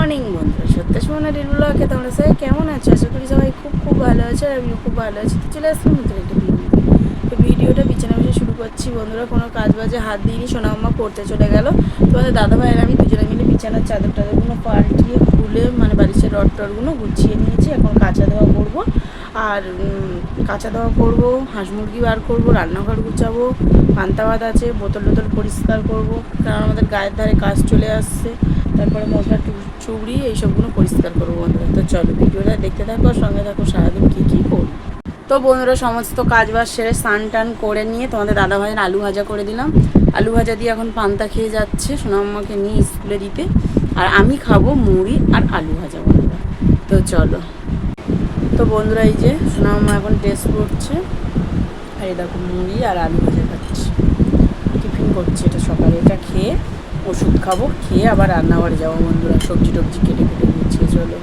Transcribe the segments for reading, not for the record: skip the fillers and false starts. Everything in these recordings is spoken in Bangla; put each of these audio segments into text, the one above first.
মর্নিং বন্ধুরা, সত্যি মনের ব্লগে তোমরা সবাই কেমন আছো? আশা করি সবাই খুব ভালো আছে। আর আমিও খুব ভালো আছি। তো চলে আসলাম নতুন একটা ভিডিও। তো ভিডিওটা বিছানা বসে শুরু করছি বন্ধুরা। কোনো কাজ বাজে হাত দিইনি, সোনাম্মা পড়তে চলে গেল। তোমাদের দাদাভাই আর আমি দুজনে মিলে বিছানার চাদর টাদরগুলো পাল্টিয়ে খুলে মানে বালিশের রড টডগুলো গুছিয়ে নিয়েছি। এখন কাঁচা ধোয়া করবো। আর কাঁচা ধোয়া করবো, হাঁস মুরগি বার করবো, রান্নাঘর গুছাবো, পান্তা ভাত আছে, বোতল টোতল পরিষ্কার করবো, কারণ আমাদের গায়ের ধারে কাজ চলে আসছে। তারপরে মশলা চুবড়ি এইসবগুলো পরিষ্কার করবো বন্ধুরা। তো চলো ভিডিওটা দেখতে থাকো, সঙ্গে থাকো, সারাদিন কী কী করবো। তো বন্ধুরা সমস্ত কাজ বাজ সেরে স্নান টান করে নিয়ে তোমাদের দাদাভাইয়ের আলু ভাজা করে দিলাম। আলু ভাজা দিয়ে এখন পান্তা খেয়ে যাচ্ছে সোনাম্মাকে নিয়ে স্কুলে দিতে। আর আমি খাবো মুড়ি আর আলু ভাজা বন্ধুরা। তো চলো। তো বন্ধুরা এই যে সোনাম্মা এখন টেস্ট করছে। আর এই দেখো মুড়ি আর আলু ভাজা খাচ্ছি, টিফিন করছে। এটা সকালে এটা খেয়ে ওষুধ খাবো, খেয়ে আবার রান্নাঘরে যাবো বন্ধুরা। সবজি টবজি কেটে গুছিয়ে চলো।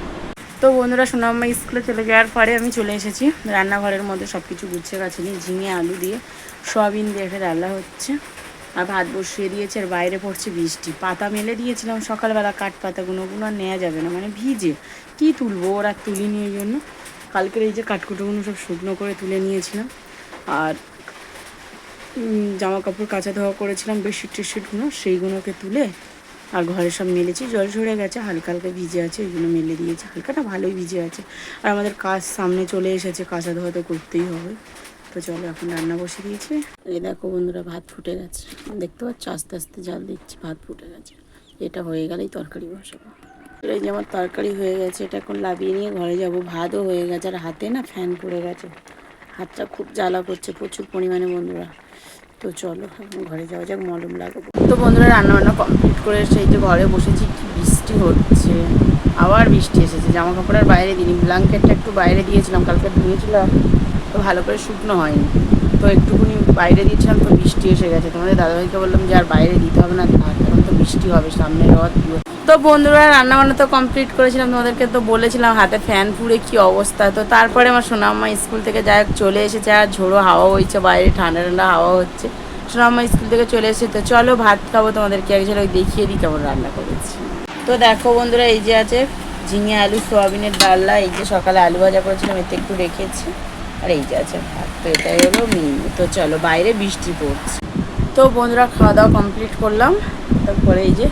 তো বন্ধুরা সোনাম্মা স্কুলে চলে যাওয়ার পরে আমি চলে এসেছি রান্নাঘরের মধ্যে। সব কিছু গুছিয়ে গাছে নিয়ে ঝিঙে আলু দিয়ে সয়াবিন দিয়ে একটা রান্না হচ্ছে। আর ভাত বসিয়ে দিয়েছে। আর বাইরে পড়ছে বৃষ্টি। পাতা মেলে দিয়েছিলাম সকালবেলা, কাঠ পাতাগুলো আর নেওয়া যাবে না, মানে ভিজে কী তুলবো, ওরা তুলিনি ওই জন্য। কালকের এই যে কাঠকুটোগুলো সব শুকনো করে তুলে নিয়েছিলাম। আর জামা কাপড় কাচা ধোয়া করেছিলাম বেডশিট টেডশিটগুলো, সেইগুলোকে তুলে আর ঘরে সব মেলেছি। জল ঝরে গেছে, হালকা হালকা ভিজে আছে, ওইগুলো মেলে দিয়েছি। হালকাটা ভালোই ভিজে আছে। আর আমাদের কাজ সামনে চলে এসেছে, কাঁচা ধোয়া তো করতেই হবে। তো চলো এখন রান্না বসে দিয়েছি। এই দেখো বন্ধুরা ভাত ফুটে গেছে, দেখতে পাচ্ছ আস্তে আস্তে জাল দিচ্ছি। ভাত ফুটে গেছে, এটা হয়ে গেলেই তরকারি বসাবো। এই যে আমার তরকারি হয়ে গেছে, এটা এখন লাভিয়ে নিয়ে ঘরে যাব। ভাতও হয়ে গেছে। আর হাতে না ফ্যান পড়ে গেছে, হাতটা খুব জ্বালা করছে প্রচুর পরিমাণে বন্ধুরা। তো চলো এখন ঘরে যাওয়া যাক, মলম লাগাবো। তো বন্ধুরা রান্নাবান্না কমপ্লিট করে সেই যে ঘরে বসেছি, কি বৃষ্টি হচ্ছে, আবার বৃষ্টি এসেছে। জামা কাপড় আর বাইরে দিইনি, ব্ল্যাঙ্কেটটা একটু বাইরে দিয়েছিলাম, কালকে ধুয়েছিলাম তো ভালো করে শুকনো হয়নি, তো একটুখানি বাইরে দিয়েছিলাম। তো বৃষ্টি এসে গেছে। তোমাদের দাদাভাইকে বললাম যে আর বাইরে দিতে হবে না, থাক, এখন তো বৃষ্টি হবে, সামনে রথ। তো বন্ধুরা রান্নাবান্না তো কমপ্লিট করেছিলাম, তোমাদেরকে তো বলেছিলাম হাতে ফ্যান পুড়ে কি অবস্থা। তো তারপরে আমার সোনাম্মা স্কুল থেকে যাই চলে এসেছে। আর ঝোড়ো হাওয়া হয়েছে বাইরে, ঠান্ডা ঠান্ডা হাওয়া হচ্ছে। সোনাম্মা স্কুল থেকে চলে এসেছে। তো চলো ভাত খাবো, তোমাদেরকে একজন ওই দেখিয়ে দিই কেমন রান্না করেছি। তো দেখো বন্ধুরা এই যে আছে ঝিঙে আলু সোয়াবিনের ডালনা, এই যে সকালে আলু ভাজা করেছিলাম, এতে একটু রেখেছি। আর এই যে আছে ভাত। তো এটাই হলো মেনু। তো চলো বাইরে বৃষ্টি পড়ছে। তো বন্ধুরা খাওয়া দাওয়া কমপ্লিট করলাম। তারপরে এই যে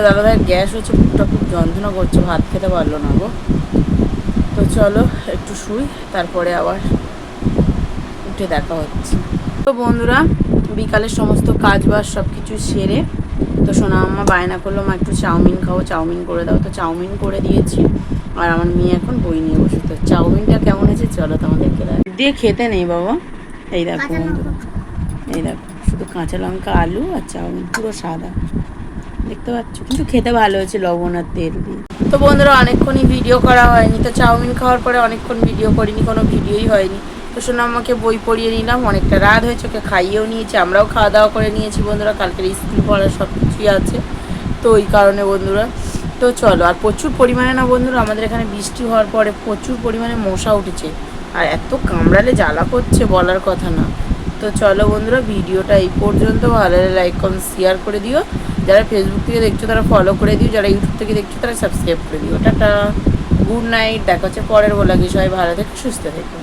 দাদাভাইয়ের গ্যাস হচ্ছে, বুকটা খুব যন্ত্রণা করছে, ভাত খেতে পারলো না গো। তো চলো একটু শুই, তারপরে আবার উঠে দেখা হচ্ছে। তো বন্ধুরা বিকালের সমস্ত কাজ বাজ সব কিছু সেরে তো সোনাম্মা বায়না করলো মা একটু চাউমিন খাবো, চাউমিন করে দাও। তো চাউমিন করে দিয়েছি। আর আমার মেয়ে এখন বই নিয়ে বসে। তো চাউমিনটা কেমন হয়েছে চলো তোমাদেরকে দিয়ে খেতে নেই বাবা। এই দেখো বন্ধুরা, এই দেখো শুধু কাঁচা লঙ্কা আলু আর চাউমিন, পুরো সাদা, দেখতে পাচ্ছ, কিন্তু খেতে ভালো হয়েছে লবণ আর তেল দিয়ে। তো বন্ধুরা অনেকক্ষণই ভিডিও করা হয়নি। তো চাউমিন খাওয়ার পরে অনেকক্ষণ ভিডিও করিনি, কোনো ভিডিওই হয়নি। তো সোনাম্মাকে বই পড়িয়ে নিলাম, অনেকটা রাত হয়েছে, ওকে খাইয়েও নিয়েছি, আমরাও খাওয়া দাওয়া করে নিয়েছি বন্ধুরা। কালকের স্কুল পড়ার সব কিছুই আছে, তো ওই কারণে বন্ধুরা। তো চলো। আর প্রচুর পরিমাণে না বন্ধুরা আমাদের এখানে বৃষ্টি হওয়ার পরে প্রচুর পরিমাণে মশা উঠেছে। আর এত কামড়ালে জ্বালা করছে বলার কথা না। তো চলো বন্ধুরা ভিডিওটা এই পর্যন্ত। ভালো লাগলে লাইক কমেন্ট শেয়ার করে দিও। যারা ফেসবুক থেকে দেখছো তারা ফলো করে দিও, যারা ইউটিউব থেকে দেখছো তারা সাবস্ক্রাইব করে দিও। টাটা, গুড নাইট, দেখা হচ্ছে পরের ব্লগে। সবাই ভালো থেকো, সুস্থ থেকো।